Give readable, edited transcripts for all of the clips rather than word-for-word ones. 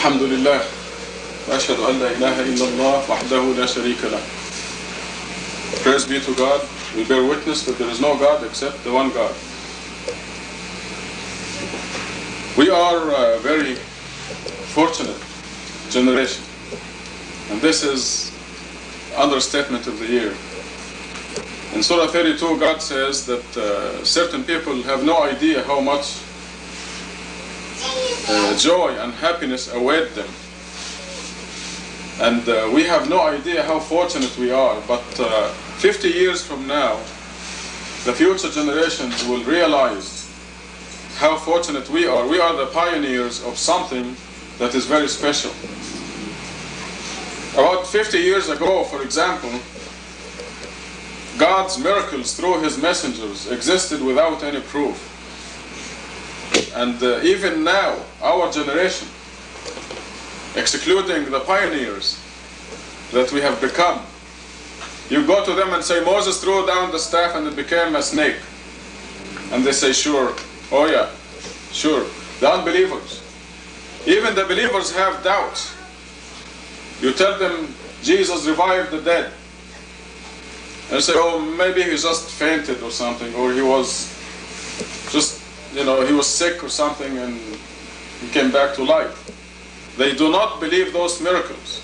الحمد لله وأشهد أن لا إله إلا الله وحده لا شريك له. Praise be to God. We bear witness that there is no God except the one God. We are a very fortunate generation, and this is understatement of the year. In Surah 32, God says that certain people have no idea how much joy and happiness await them. And we have no idea how fortunate we are, but 50 years from now, the future generations will realize how fortunate we are. We are the pioneers of something that is very special. About 50 years ago, for example, God's miracles through His messengers existed without any proof. And even now, our generation, excluding the pioneers that we have become, you go to them and say, Moses threw down the staff and it became a snake. And they say, sure. Oh yeah, sure. The unbelievers. Even the believers have doubts. You tell them Jesus revived the dead. And they say, oh, maybe he just fainted or something, or he was just, he was sick or something and he came back to life. They do not believe those miracles.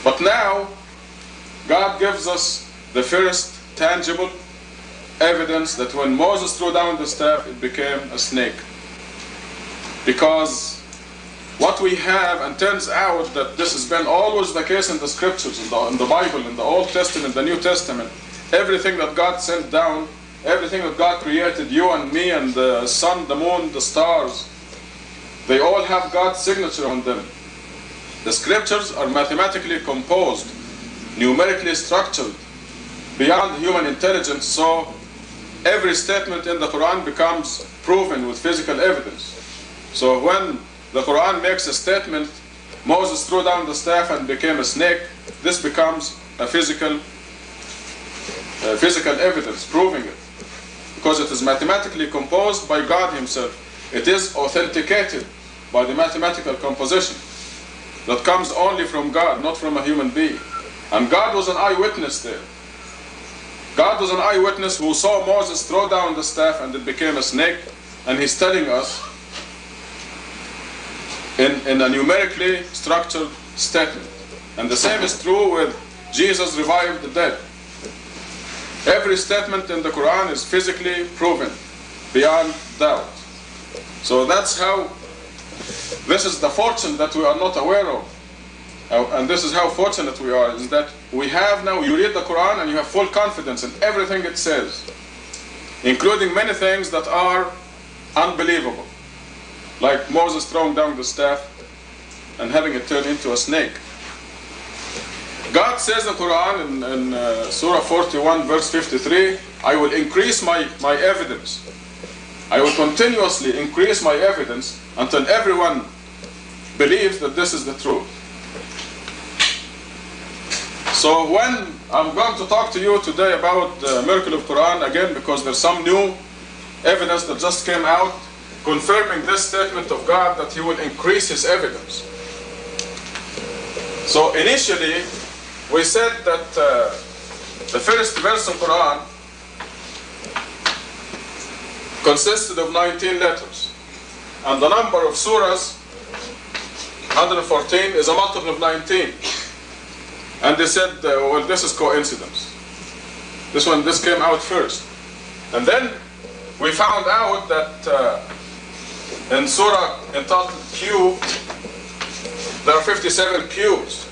But now, God gives us the first tangible evidence that when Moses threw down the staff, it became a snake. Because what we have, and turns out that this has been always the case in the scriptures, in the Bible, in the Old Testament, the New Testament, everything that God sent down, everything that God created, you and me and the sun, the moon, the stars, they all have God's signature on them. The scriptures are mathematically composed, numerically structured, beyond human intelligence, so every statement in the Quran becomes proven with physical evidence. So when the Quran makes a statement, Moses threw down the staff and became a snake, this becomes a physical evidence proving it. Because it is mathematically composed by God Himself. It is authenticated by the mathematical composition that comes only from God, not from a human being. And God was an eyewitness there. God was an eyewitness who saw Moses throw down the staff and it became a snake, and He's telling us in a numerically structured statement. And the same is true with Jesus revived the dead. Every statement in the Quran is physically proven beyond doubt. So that's how, this is the fortune that we are not aware of. And this is how fortunate we are, is that we have now, you read the Quran and you have full confidence in everything it says, including many things that are unbelievable, like Moses throwing down the staff and having it turn into a snake. God says in the Quran in Surah 41 verse 53, I will increase my evidence. I will continuously increase my evidence until everyone believes that this is the truth. So when I'm going to talk to you today about the miracle of Quran again, because there's some new evidence that just came out confirming this statement of God that He will increase His evidence. So initially we said that the first verse of Quran consisted of 19 letters, and the number of surahs, 114, is a multiple of 19. And they said, well, this is coincidence. This came out first. And then we found out that in surah entitled Q, there are 57 Qs.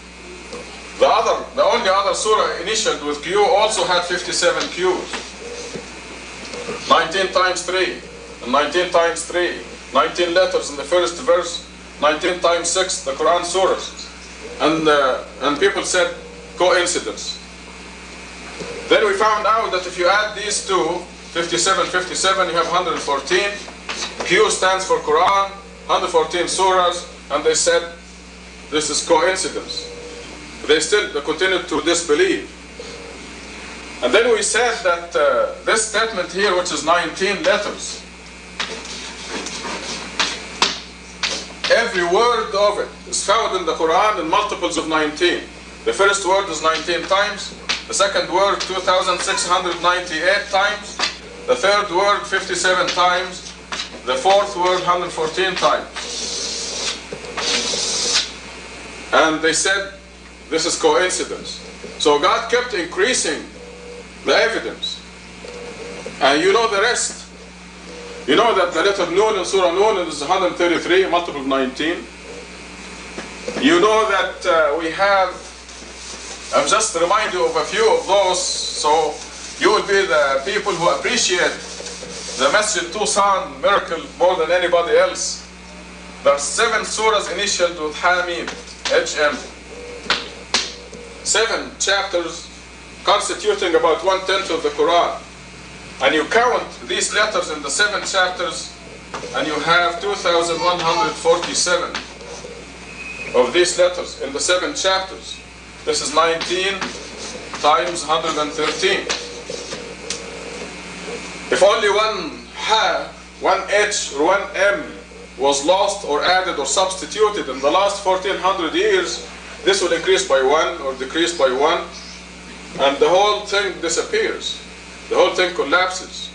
The only other surah initialed with Q also had 57 Qs. 19 times 3, and 19 times 3, 19 letters in the first verse, 19 times 6, the Quran surahs. And people said, coincidence. Then we found out that if you add these two, 57, 57, you have 114. Q stands for Quran, 114 surahs, and they said, this is coincidence. They continued to disbelieve. And then we said that this statement here, which is 19 letters, Every word of it is found in the Quran in multiples of 19. The first word is 19 times. The second word 2,698 times. The third word 57 times. The fourth word 114 times. And they said this is coincidence. So God kept increasing the evidence. And you know the rest. You know that the letter Nun in Surah Nun is 133, multiple of 19. You know that we have, I'm just to remind you of a few of those, so you will be the people who appreciate the Masjid Tucson miracle more than anybody else. There are 7 surahs initialed with Hamim, HM. 7 chapters constituting about 1/10 of the Quran. And you count these letters in the 7 chapters, and you have 2,147 of these letters in the 7 chapters. This is 19 times 113. If only one ha, one h, or one m was lost or added or substituted in the last 1400 years, this will increase by 1 or decrease by 1, and the whole thing disappears. The whole thing collapses.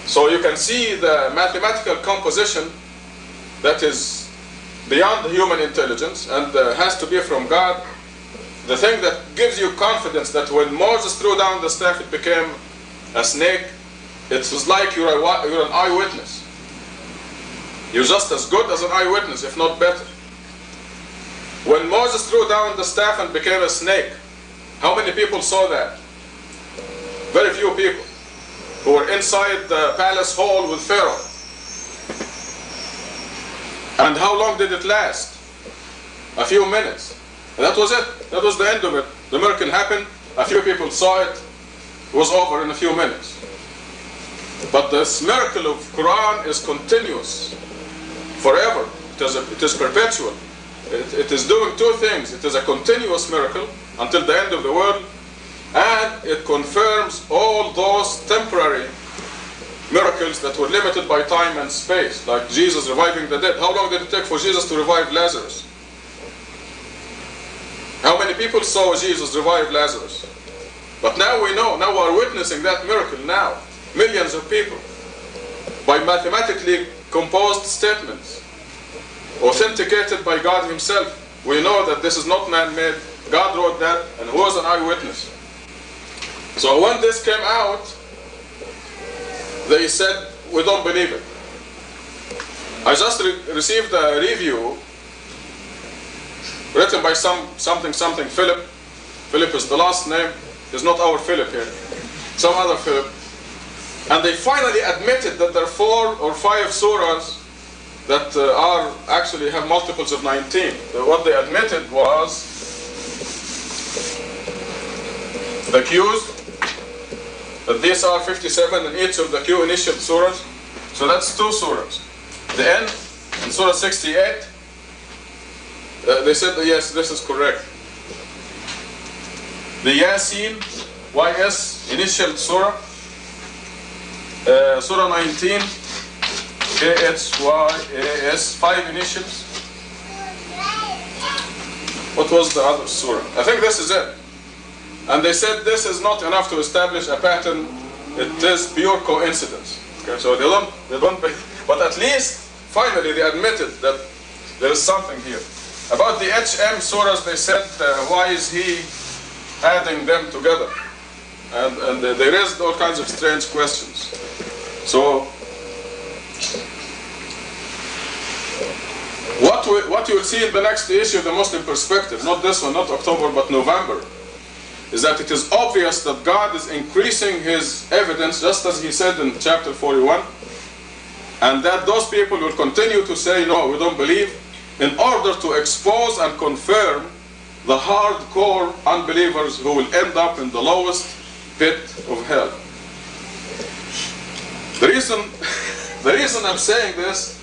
So you can see the mathematical composition that is beyond the human intelligence and has to be from God. The thing that gives you confidence that when Moses threw down the staff it became a snake, it was like you're an eyewitness. You're just as good as an eyewitness, if not better. When Moses threw down the staff and became a snake, how many people saw that? Very few people who were inside the palace hall with Pharaoh. And how long did it last? A few minutes. And that was it. That was the end of it. The miracle happened. A few people saw it. It was over in a few minutes. But this miracle of Quran is continuous. Forever. It is perpetual. It is doing 2 things. It is a continuous miracle until the end of the world. And it confirms all those temporary miracles that were limited by time and space, like Jesus reviving the dead. How long did it take for Jesus to revive Lazarus? How many people saw Jesus revive Lazarus? But now we know, now we are witnessing that miracle now. Millions of people. By mathematically composed statements, authenticated by God himself. We know that this is not man-made. God wrote that, and who was an eyewitness? So when this came out, they said, we don't believe it. I just received a review written by something Philip. Philip is the last name. It's not our Philip here. Some other Philip. And they finally admitted that there are 4 or 5 surahs that actually have multiples of 19. So what they admitted was the Q's, that these are 57 in each of the Q initial surahs. So that's 2 surahs. The end, in Surah 68, they said, yes, this is correct. The Yasin, YS, initial surah, Surah 19, KHYAS, 5 initials. What was the other surah? I think this is it. And they said this is not enough to establish a pattern. It is pure coincidence. Okay, so they don't, but at least finally they admitted that there is something here. About the HM surahs, they said, why is he adding them together? And they raised all kinds of strange questions. So what you will see in the next issue, the Muslim Perspective, not this one, not October, but November, is that it is obvious that God is increasing his evidence, just as he said in chapter 41, and that those people will continue to say, no, we don't believe, in order to expose and confirm the hardcore unbelievers who will end up in the lowest pit of hell. The reason I'm saying this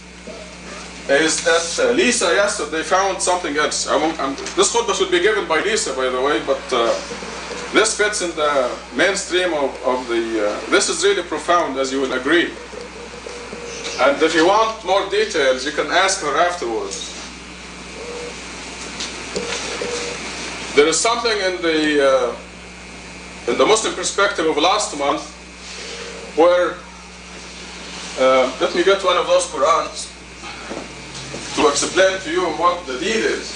is that Lisa yesterday found something else. This khutbah should be given by Lisa, by the way, but this fits in the mainstream of the... this is really profound, as you will agree. And if you want more details, you can ask her afterwards. There is something in the Muslim perspective of last month where, let me get one of those Qurans to explain to you what the deed is.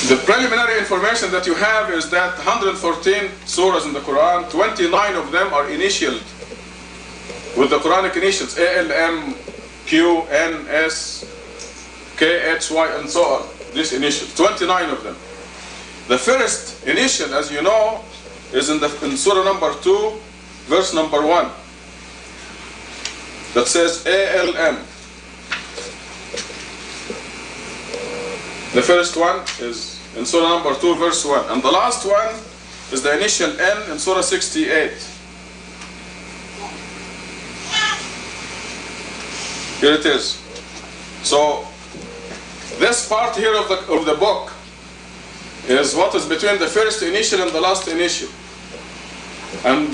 The preliminary information that you have is that 114 surahs in the Quran, 29 of them are initialed with the Quranic initials, A-L-M, Q, N, S, K, H, Y, and so on. These initials, 29 of them. The first initial, as you know, is in surah number 2, verse number 1. That says A-L-M. The first one is in surah number 2, verse 1. And the last one is the initial N in surah 68. Here it is. So this part here of the book is what is between the first initial and the last initial. And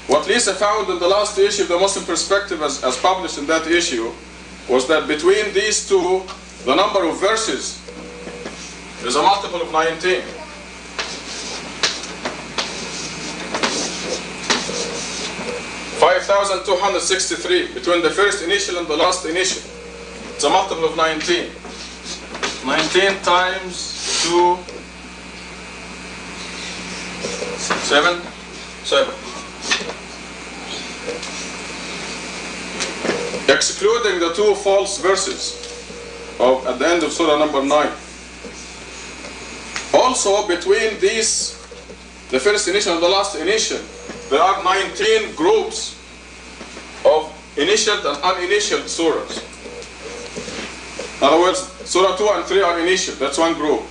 what Lisa found in the last issue of the Muslim Perspective as published in that issue was that between these two, the number of verses is a multiple of 19. $5,263 between the first initial and the last initial. It's a multiple of 19. 19 times 2, 7. Excluding the two false verses at the end of surah number 9. Also, between these, the first initial and the last initial, there are 19 groups of initialed and uninitialed surahs. In other words, surah 2 and 3 are initial, that's one group.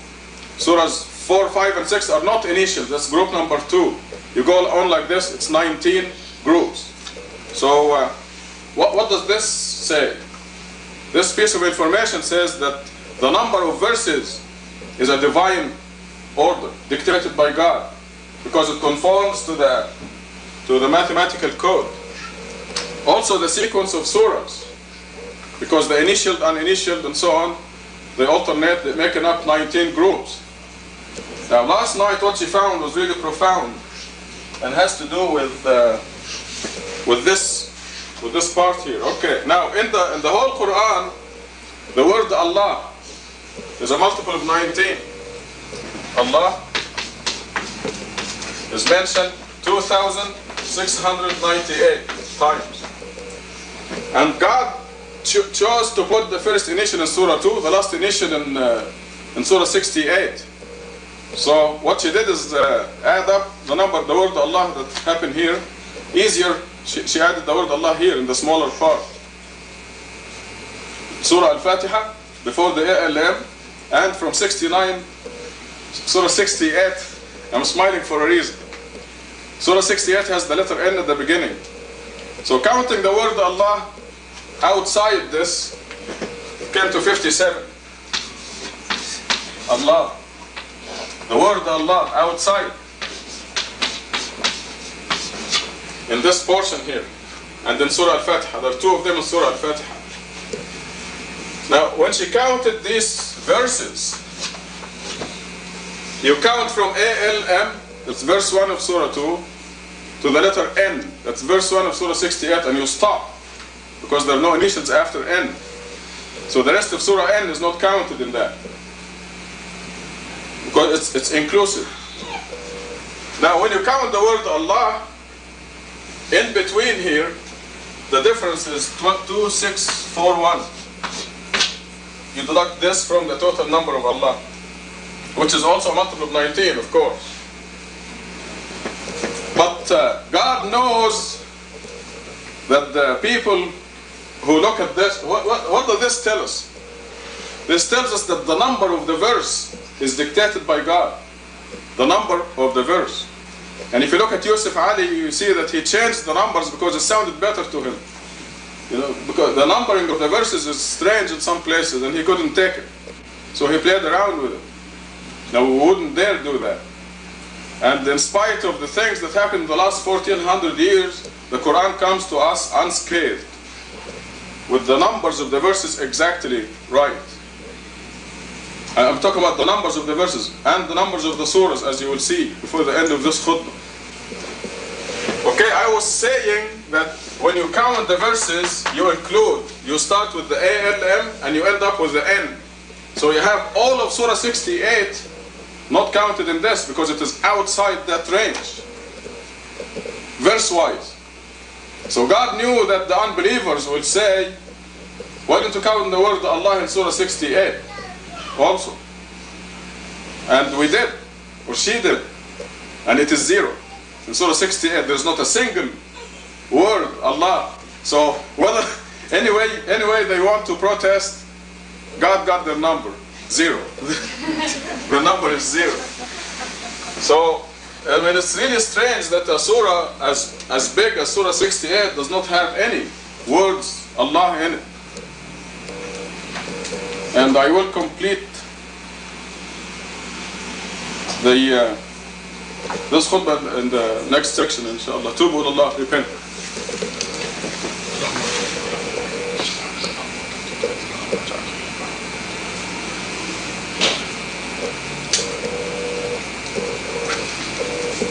Surahs 4, 5, and 6 are not initial, that's group number 2. You go on like this, it's 19 groups. So, what does this say? This piece of information says that the number of verses is a divine order, dictated by God, because it conforms to the mathematical code. Also the sequence of surahs, because the initialed, uninitialed, and so on, they alternate, they're making up 19 groups. Now last night what she found was really profound and has to do with this part here. Okay, now in the whole Quran, the word Allah is a multiple of 19. Allah is mentioned 2,698 times. And God chose to put the first initial in Surah 2, the last initial in Surah 68. So what she did is add up the word Allah that happened here. Easier, she added the word Allah here in the smaller part. Surah Al-Fatiha, before the ALM, and from 69, Surah 68, I'm smiling for a reason. Surah 68 has the letter N at the beginning. So counting the word Allah outside this, it came to 57. Allah. The word Allah outside. In this portion here. And in Surah Al-Fatiha. There are two of them in Surah Al-Fatiha. Now, when she counted these verses, you count from ALM, that's verse 1 of Surah 2, to the letter N, that's verse 1 of Surah 68, and you stop, because there are no initials after N. So the rest of Surah N is not counted in that, because it's inclusive. Now, when you count the word Allah, in between here, the difference is 2641. You deduct this from the total number of Allah, which is also a multiple of 19, of course. But God knows that the people who look at this, what does this tell us? This tells us that the number of the verse is dictated by God. The number of the verse. And if you look at Yusuf Ali, you see that he changed the numbers because it sounded better to him. You know, because the numbering of the verses is strange in some places and he couldn't take it. So he played around with it. Now we wouldn't dare do that. And in spite of the things that happened in the last 1400 years, the Quran comes to us unscathed, with the numbers of the verses exactly right. I'm talking about the numbers of the verses and the numbers of the surahs, as you will see before the end of this khutbah. Okay, I was saying that when you count the verses, you start with the ALM and you end up with the N. So you have all of Surah 68 not counted in this because it is outside that range, verse-wise. So God knew that the unbelievers will say, why don't you count the word Allah in Surah 68 also? And we did, or she did, and it is 0. In Surah 68, there's not a single word Allah. So whether anyway they want to protest, God got their number, 0. The number is 0. So I mean, it's really strange that a surah as big as Surah 68 does not have any words Allah in it. And I will complete this khutbah in the next section, inshallah. Tubu Allah, repent.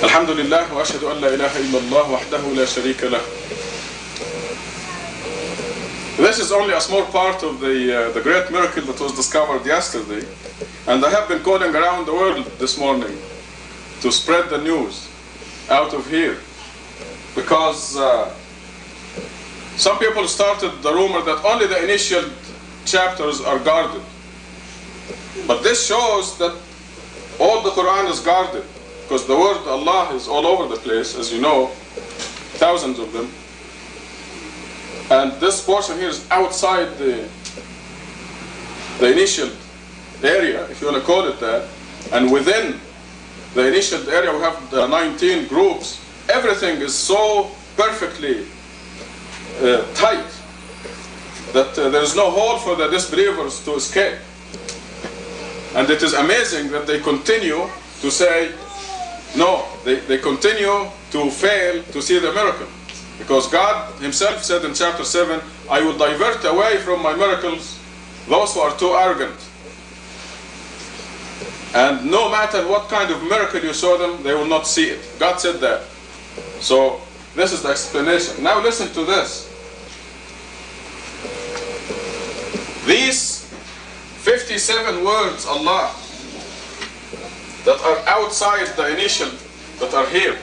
Alhamdulillah wa ashhadu an la ilaha illallah wahdahu la sharika lah. This is only a small part of the great miracle that was discovered yesterday. And I have been calling around the world this morning to spread the news out of here. Because some people started the rumor that only the initial chapters are guarded. But this shows that all the Quran is guarded. Because the word Allah is all over the place, as you know, thousands of them. And this portion here is outside the initial area, if you want to call it that. And within the initial area we have the 19 groups. Everything is so perfectly tight that there is no hole for the disbelievers to escape. And it is amazing that they continue to say, no, they continue to fail to see the miracle. Because God himself said in chapter 7, I will divert away from my miracles those who are too arrogant. And no matter what kind of miracle you show them, they will not see it. God said that. So this is the explanation. Now listen to this. These 57 words, Allah, that are outside the initial, that are here,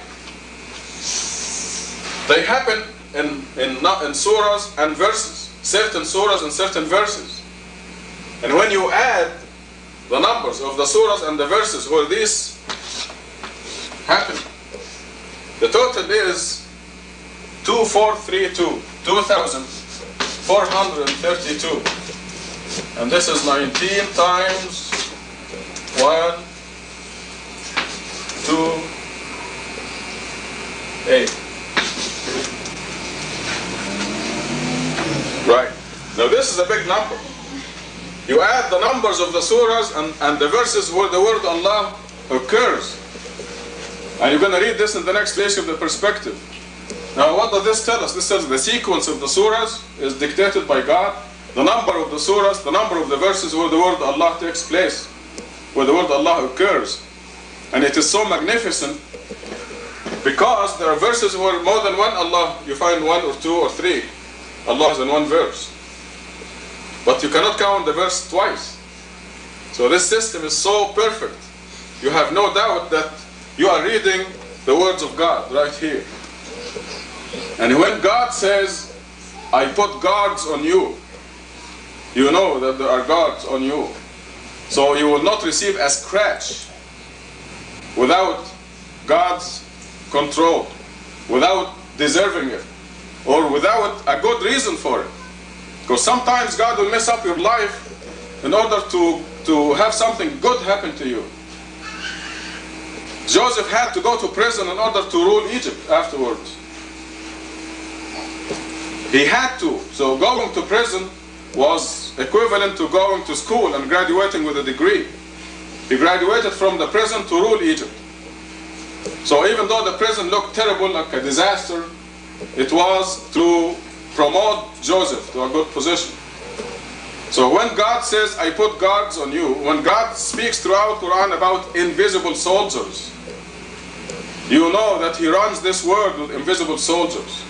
they happen in surahs and verses, certain surahs and certain verses. And when you add the numbers of the surahs and the verses where these happen, the total is 2432, 2432. And this is 19 times 1, 2, 8. Right. Now this is a big number. You add the numbers of the surahs and the verses where the word Allah occurs. And you're going to read this in the next place of the perspective. Now what does this tell us? This says the sequence of the surahs is dictated by God. The number of the surahs, the number of the verses where the word Allah takes place, where the word Allah occurs. And it is so magnificent because there are verses where more than one Allah, you find 1 or 2 or 3 Allah is in one verse. But you cannot count the verse twice. So this system is so perfect. You have no doubt that you are reading the words of God right here. And when God says, I put guards on you, you know that there are guards on you. So you will not receive a scratch without God's control, without deserving it, or without a good reason for it. Because sometimes God will mess up your life in order to have something good happen to you. Joseph had to go to prison in order to rule Egypt afterwards. He had to. So going to prison was equivalent to going to school and graduating with a degree. He graduated from the prison to rule Egypt. So even though the prison looked terrible, like a disaster, it was to promote Joseph to a good position. So when God says, I put guards on you, when God speaks throughout Quran about invisible soldiers, you know that He runs this world with invisible soldiers.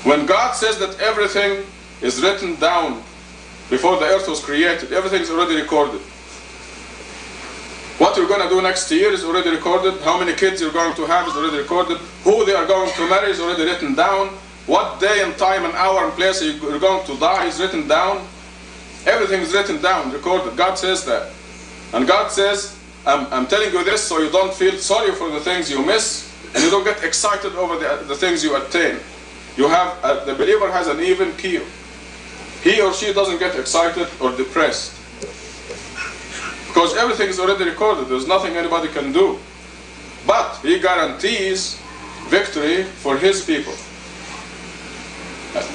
When God says that everything is written down before the earth was created, everything is already recorded. What you're going to do next year is already recorded. How many kids you're going to have is already recorded. Who they are going to marry is already written down. What day and time and hour and place you're going to die is written down. Everything is written down, recorded. God says that. And God says, I'm telling you this so you don't feel sorry for the things you miss and you don't get excited over the things you attain. You have, the believer has an even keel. He or she doesn't get excited or depressed. Because everything is already recorded. There's nothing anybody can do. But He guarantees victory for His people.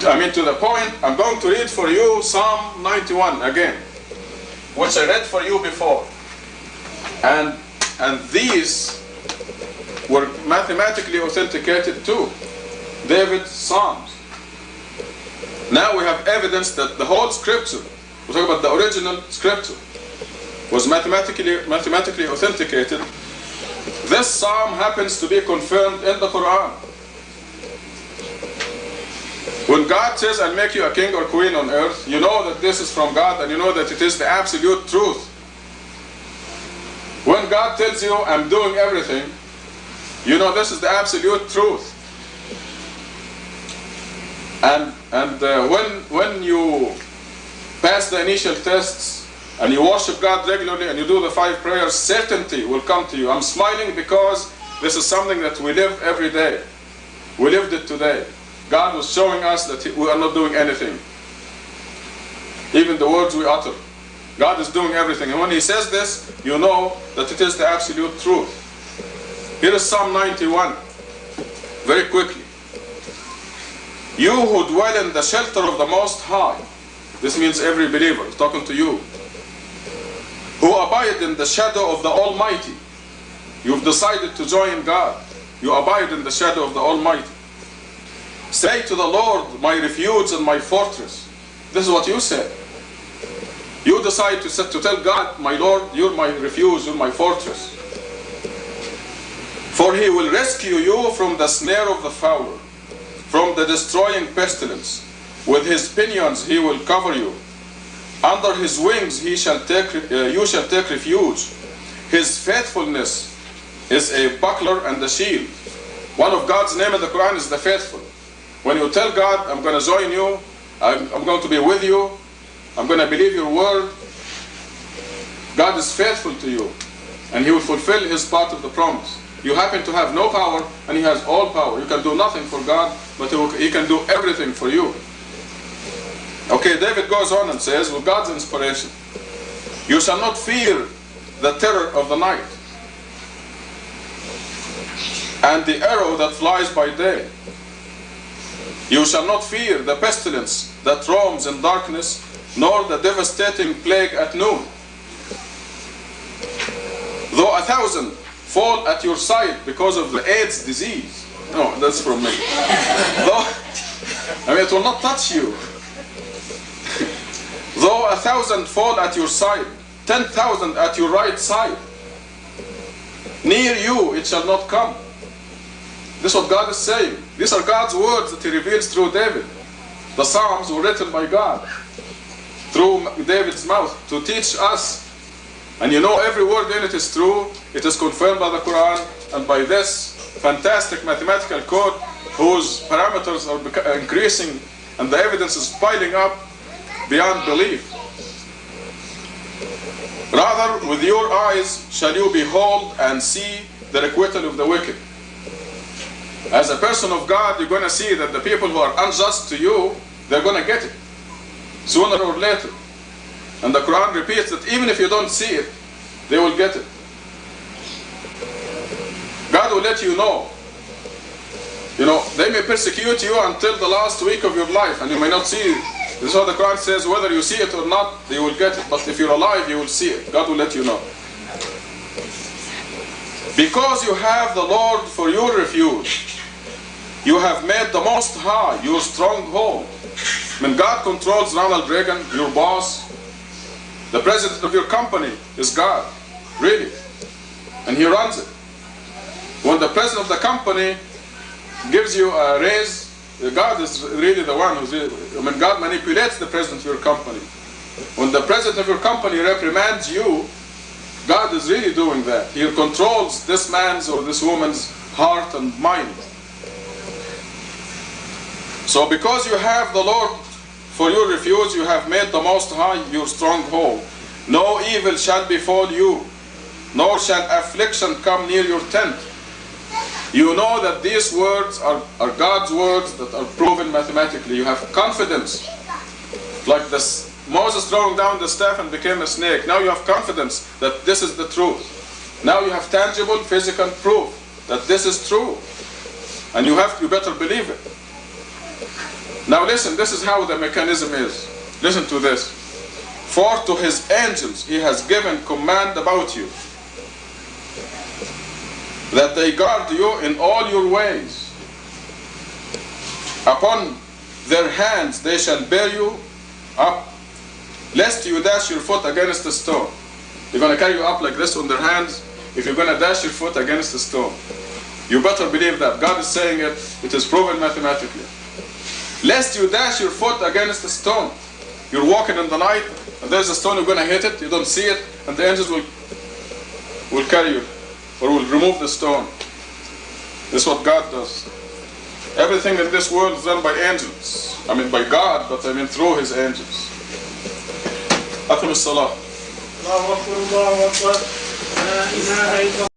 I mean, to the point, I'm going to read for you Psalm 91 again, which I read for you before. And these were mathematically authenticated too. David's Psalms. Now we have evidence that the whole scripture, we're talking about the original scripture, was mathematically authenticated. This psalm happens to be confirmed in the Quran. When God says, I'll make you a king or queen on earth, you know that this is from God and you know that it is the absolute truth. When God tells you, I'm doing everything, you know this is the absolute truth. And when you pass the initial tests and you worship God regularly and you do the 5 prayers, certainty will come to you. I'm smiling because this is something that we live every day. We lived it today. God was showing us that we are not doing anything. Even the words we utter. God is doing everything. And when He says this, you know that it is the absolute truth. Here is Psalm 91. Very quickly. You who dwell in the shelter of the Most High. This means every believer, talking to you. Who abide in the shadow of the Almighty. You've decided to join God. You abide in the shadow of the Almighty. Say to the Lord, my refuge and my fortress. This is what you said. You decide to tell God, my Lord, you're my refuge, you're my fortress. For He will rescue you from the snare of the fowler, from the destroying pestilence. With His pinions He will cover you. Under His wings you shall take refuge. His faithfulness is a buckler and a shield. One of God's name in the Quran is the faithful. When you tell God, I'm going to join you, I'm going to be with you, I'm going to believe your word, God is faithful to you, and He will fulfill His part of the promise. You happen to have no power, and He has all power. You can do nothing for God, but He can do everything for you. Okay, David goes on and says, with God's inspiration, you shall not fear the terror of the night, and the arrow that flies by day. You shall not fear the pestilence that roams in darkness, nor the devastating plague at noon. Though 1,000 fall at your side because of the AIDS disease. No, that's from me. Though, it will not touch you. Though 1,000 fall at your side, 10,000 at your right side, near you it shall not come. This is what God is saying. These are God's words that He reveals through David. The Psalms were written by God through David's mouth to teach us. And you know every word in it is true. It is confirmed by the Quran and by this fantastic mathematical code whose parameters are increasing and the evidence is piling up beyond belief. Rather, with your eyes shall you behold and see the requital of the wicked. As a person of God, you're going to see that the people who are unjust to you, they're going to get it, sooner or later. And the Quran repeats that even if you don't see it, they will get it. God will let you know. You know, they may persecute you until the last week of your life, and you may not see it. This is what the Quran says, whether you see it or not, you will get it. But if you're alive, you will see it. God will let you know. Because you have the Lord for your refuge, you have made the Most High your stronghold. When God controls Ronald Reagan, your boss, the president of your company is God, really, and he runs it. When the president of the company gives you a raise, God is really the one who's God manipulates the president of your company. When the president of your company reprimands you, God is really doing that. He controls this man's or this woman's heart and mind. So because you have the Lord for your refuge, you have made the Most High your stronghold. No evil shall befall you, nor shall affliction come near your tent. You know that these words are God's words that are proven mathematically. You have confidence. Like this, Moses throwing down the staff and became a snake. Now you have confidence that this is the truth. Now you have tangible physical proof that this is true. And you better believe it. Now listen, this is how the mechanism is. Listen to this. For to his angels he has given command about you, that they guard you in all your ways. Upon their hands they shall bear you up, lest you dash your foot against a stone. They're going to carry you up like this on their hands if you're going to dash your foot against a stone. You better believe that. God is saying it. It is proven mathematically. Lest you dash your foot against a stone. You're walking in the night and there's a stone, you're going to hit it, you don't see it, and the angels will carry you or will remove the stone. This is what God does. Everything in this world is done by angels. I mean by God, but I mean through his angels. أقم الصلاة. الله أكبر الله أكبر لا إله إلا الله.